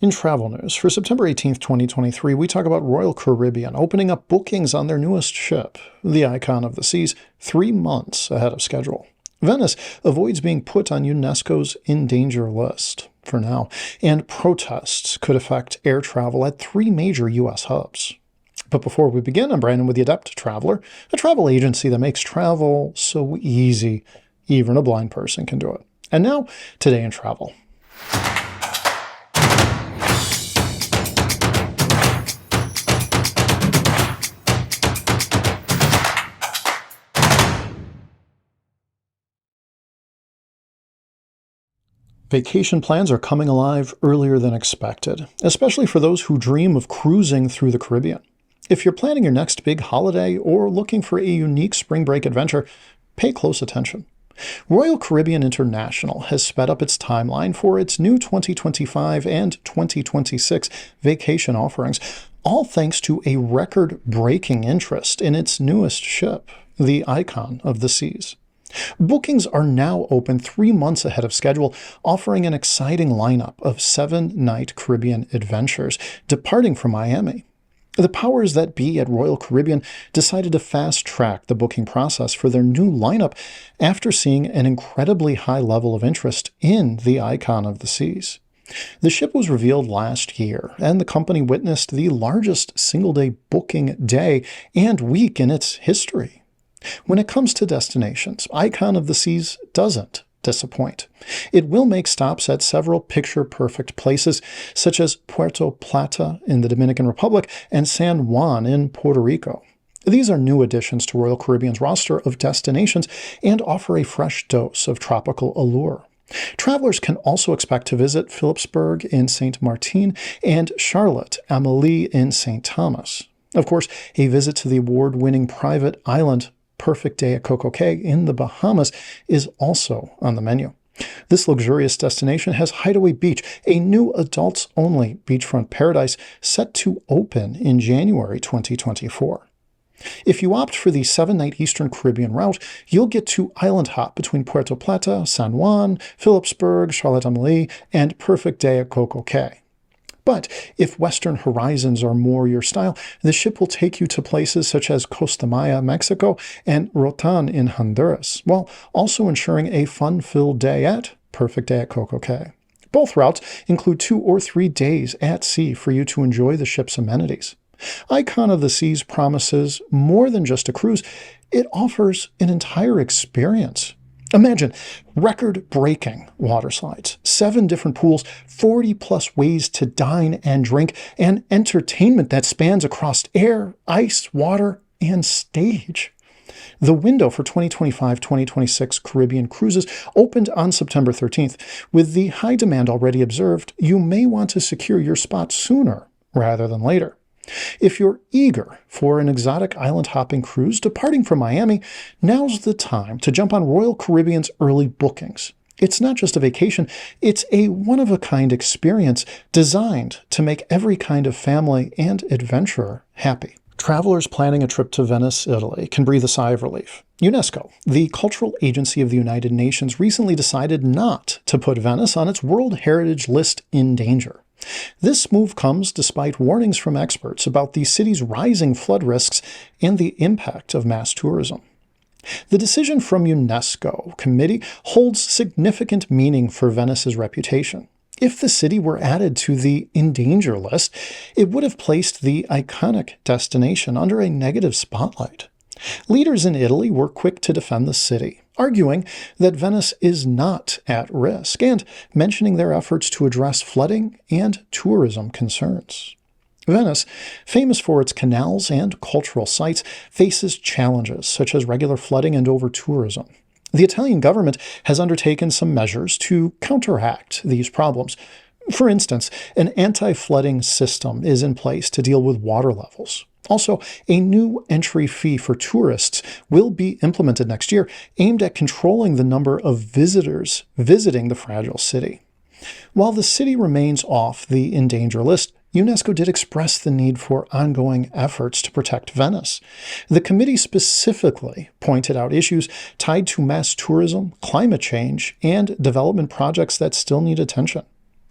In travel news, for September 18th, 2023, we talk about Royal Caribbean opening up bookings on their newest ship, the Icon of the Seas, 3 months ahead of schedule. Venice avoids being put on UNESCO's in danger list for now, and protests could affect air travel at 3 major U.S. hubs. But before we begin, I'm Brandon with the Adept Traveler, a travel agency that makes travel so easy, even a blind person can do it. And now, today in travel. Vacation plans are coming alive earlier than expected, especially for those who dream of cruising through the Caribbean. If you're planning your next big holiday or looking for a unique spring break adventure, pay close attention. Royal Caribbean International has sped up its timeline for its new 2025 and 2026 vacation offerings, all thanks to a record-breaking interest in its newest ship, the Icon of the Seas. Bookings are now open 3 months ahead of schedule, offering an exciting lineup of 7-night Caribbean adventures, departing from Miami. The powers that be at Royal Caribbean decided to fast-track the booking process for their new lineup after seeing an incredibly high level of interest in the Icon of the Seas. The ship was revealed last year, and the company witnessed the largest single-day booking day and week in its history. When it comes to destinations, Icon of the Seas doesn't disappoint. It will make stops at several picture-perfect places, such as Puerto Plata in the Dominican Republic and San Juan in Puerto Rico. These are new additions to Royal Caribbean's roster of destinations and offer a fresh dose of tropical allure. Travelers can also expect to visit Philipsburg in St. Martin and Charlotte Amalie in St. Thomas. Of course, a visit to the award-winning private island Perfect Day at Coco Cay in the Bahamas is also on the menu. This luxurious destination has Hideaway Beach, a new adults-only beachfront paradise set to open in January 2024. If you opt for the 7-night Eastern Caribbean route, you'll get to island hop between Puerto Plata, San Juan, Philipsburg, Charlotte Amalie, and Perfect Day at Coco Cay. But if Western horizons are more your style, the ship will take you to places such as Costa Maya, Mexico, and Rotan in Honduras, while also ensuring a fun-filled day at Perfect Day at Coco Cay. Both routes include 2 or 3 days at sea for you to enjoy the ship's amenities. Icon of the Seas promises more than just a cruise. It offers an entire experience. Imagine record-breaking water slides, 7 different pools, 40-plus ways to dine and drink, and entertainment that spans across air, ice, water, and stage. The window for 2025-2026 Caribbean cruises opened on September 13th. With the high demand already observed, you may want to secure your spot sooner rather than later. If you're eager for an exotic island-hopping cruise departing from Miami, now's the time to jump on Royal Caribbean's early bookings. It's not just a vacation, it's a one-of-a-kind experience designed to make every kind of family and adventurer happy. Travelers planning a trip to Venice, Italy can breathe a sigh of relief. UNESCO, the cultural agency of the United Nations, recently decided not to put Venice on its World Heritage List in danger. This move comes despite warnings from experts about the city's rising flood risks and the impact of mass tourism. The decision from UNESCO committee holds significant meaning for Venice's reputation. If the city were added to the in danger list, it would have placed the iconic destination under a negative spotlight. Leaders in Italy were quick to defend the city, arguing that Venice is not at risk and mentioning their efforts to address flooding and tourism concerns. Venice, famous for its canals and cultural sites, faces challenges such as regular flooding and over-tourism. The Italian government has undertaken some measures to counteract these problems. For instance, an anti-flooding system is in place to deal with water levels. Also, a new entry fee for tourists will be implemented next year, aimed at controlling the number of visitors visiting the fragile city. While the city remains off the in danger list, UNESCO did express the need for ongoing efforts to protect Venice. The committee specifically pointed out issues tied to mass tourism, climate change, and development projects that still need attention.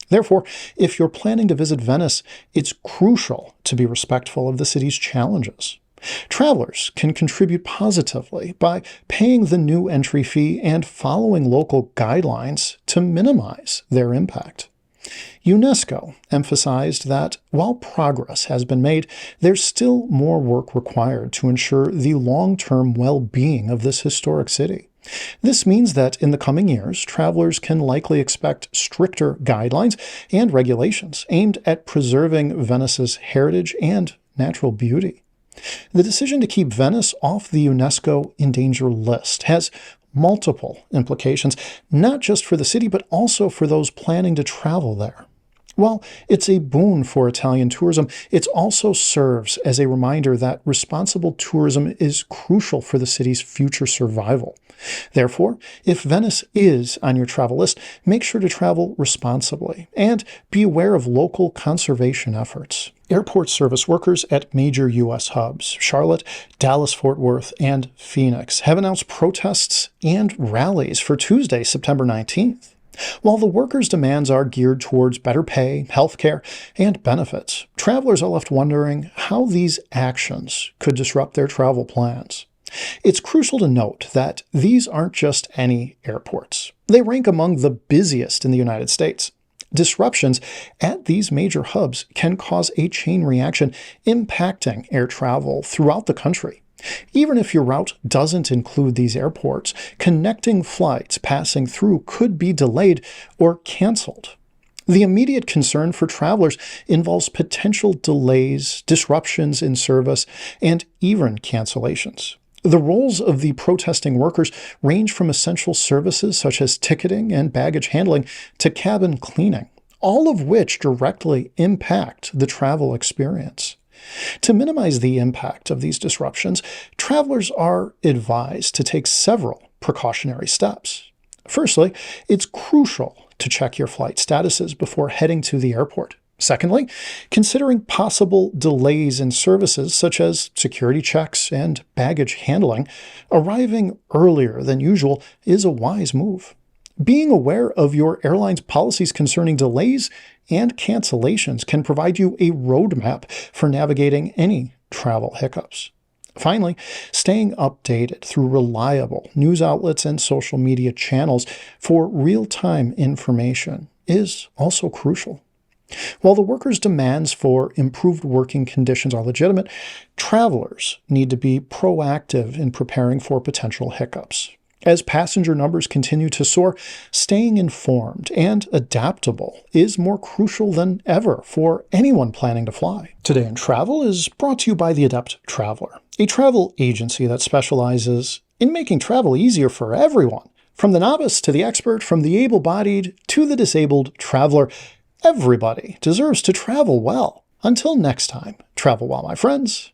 Therefore, if you're planning to visit Venice, it's crucial to be respectful of the city's challenges. Travelers can contribute positively by paying the new entry fee and following local guidelines to minimize their impact. UNESCO emphasized that while progress has been made, there's still more work required to ensure the long-term well-being of this historic city. This means that in the coming years, travelers can likely expect stricter guidelines and regulations aimed at preserving Venice's heritage and natural beauty. The decision to keep Venice off the UNESCO in danger list has multiple implications, not just for the city, but also for those planning to travel there. While it's a boon for Italian tourism, it also serves as a reminder that responsible tourism is crucial for the city's future survival. Therefore, if Venice is on your travel list, make sure to travel responsibly and be aware of local conservation efforts. Airport service workers at major U.S. hubs, Charlotte, Dallas-Fort Worth, and Phoenix, have announced protests and rallies for Tuesday, September 19th. While the workers' demands are geared towards better pay, healthcare, and benefits, travelers are left wondering how these actions could disrupt their travel plans. It's crucial to note that these aren't just any airports. They rank among the busiest in the United States. Disruptions at these major hubs can cause a chain reaction impacting air travel throughout the country. Even if your route doesn't include these airports, connecting flights passing through could be delayed or canceled. The immediate concern for travelers involves potential delays, disruptions in service, and even cancellations. The roles of the protesting workers range from essential services such as ticketing and baggage handling to cabin cleaning, all of which directly impact the travel experience. To minimize the impact of these disruptions, travelers are advised to take several precautionary steps. Firstly, it's crucial to check your flight statuses before heading to the airport. Secondly, considering possible delays in services such as security checks and baggage handling, arriving earlier than usual is a wise move. Being aware of your airline's policies concerning delays and cancellations can provide you a roadmap for navigating any travel hiccups. Finally, staying updated through reliable news outlets and social media channels for real-time information is also crucial. While the workers' demands for improved working conditions are legitimate, travelers need to be proactive in preparing for potential hiccups. As passenger numbers continue to soar, staying informed and adaptable is more crucial than ever for anyone planning to fly. Today in Travel is brought to you by The Adept Traveler, a travel agency that specializes in making travel easier for everyone. From the novice to the expert, from the able-bodied to the disabled traveler, everybody deserves to travel well. Until next time, travel well, my friends.